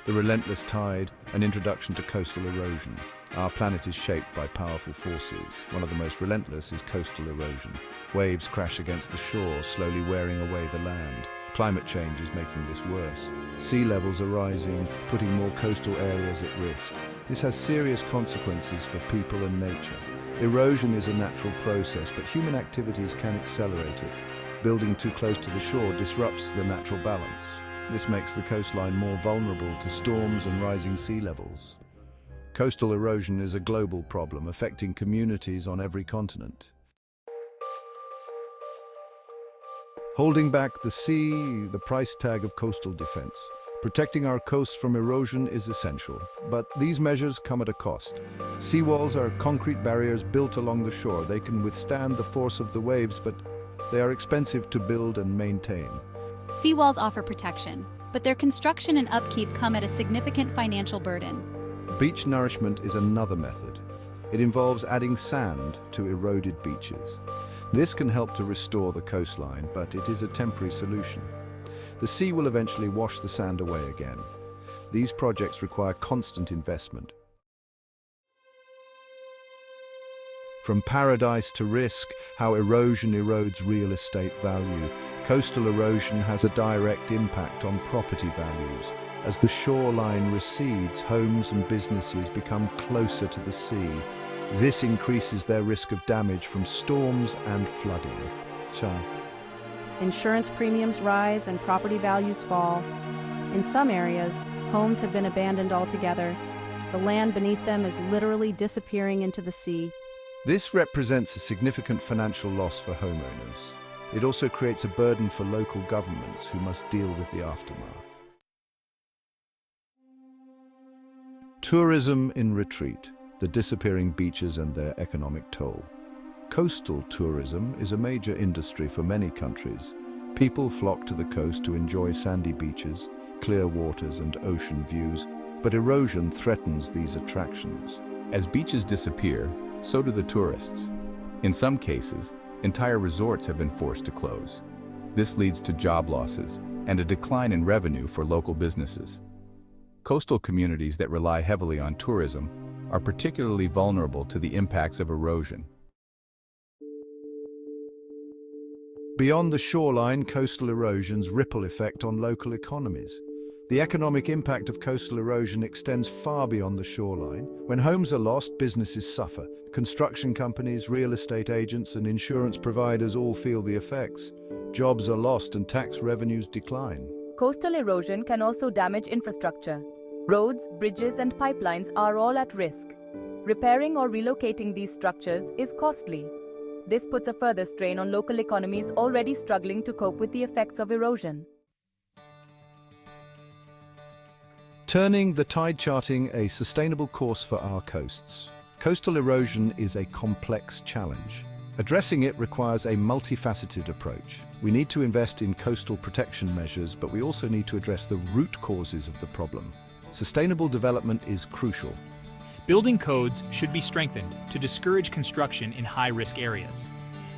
the relentless tide, and introduction to coastal erosion. Our planet is shaped by powerful forces. One of the most relentless is coastal erosion. Waves crash against the shore, slowly wearing away the land. Climate change is making this worse. Sea levels are rising, putting more coastal areas at risk. This has serious consequences for people and nature. Erosion is a natural process, but human activities can accelerate it. Building too close to the shore disrupts the natural balance. This makes the coastline more vulnerable to storms and rising sea levels. Coastal erosion is a global problem affecting communities on every continent. Holding back the sea, the price tag of coastal defense. Protecting our coasts from erosion is essential, but these measures come at a cost. Seawalls are concrete barriers built along the shore. They can withstand the force of the waves, but they are expensive to build and maintain. Seawalls offer protection, but their construction and upkeep come at a significant financial burden. Beach nourishment is another method. It involves adding sand to eroded beaches. This can help to restore the coastline, but it is a temporary solution. The sea will eventually wash the sand away again. These projects require constant investment. From paradise to risk, how erosion erodes real estate value. Coastal erosion has a direct impact on property values. As the shoreline recedes, homes and businesses become closer to the sea. This increases their risk of damage from storms and flooding. Insurance premiums rise and property values fall. In some areas, homes have been abandoned altogether. The land beneath them is literally disappearing into the sea. This represents a significant financial loss for homeowners. It also creates a burden for local governments who must deal with the aftermath. Tourism in retreat, the disappearing beaches and their economic toll. Coastal tourism is a major industry for many countries. People flock to the coast to enjoy sandy beaches, clear waters and ocean views, but erosion threatens these attractions. As beaches disappear, so do the tourists. In some cases, entire resorts have been forced to close. This leads to job losses and a decline in revenue for local businesses. Coastal communities that rely heavily on tourism are particularly vulnerable to the impacts of erosion. Beyond the shoreline, coastal erosion's ripple effect on local economies. The economic impact of coastal erosion extends far beyond the shoreline. When homes are lost, businesses suffer. Construction companies, real estate agents, and insurance providers all feel the effects. Jobs are lost and tax revenues decline. Coastal erosion can also damage infrastructure. Roads, bridges, and pipelines are all at risk. Repairing or relocating these structures is costly. This puts a further strain on local economies already struggling to cope with the effects of erosion. Turning the tide, charting a sustainable course for our coasts. Coastal erosion is a complex challenge. Addressing it requires a multifaceted approach. We need to invest in coastal protection measures, but we also need to address the root causes of the problem. Sustainable development is crucial. Building codes should be strengthened to discourage construction in high-risk areas.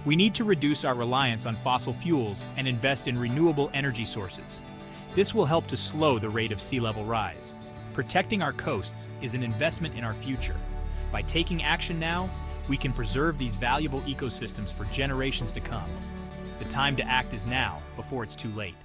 We need to reduce our reliance on fossil fuels and invest in renewable energy sources. This will help to slow the rate of sea level rise. Protecting our coasts is an investment in our future. By taking action now, we can preserve these valuable ecosystems for generations to come. The time to act is now, before it's too late.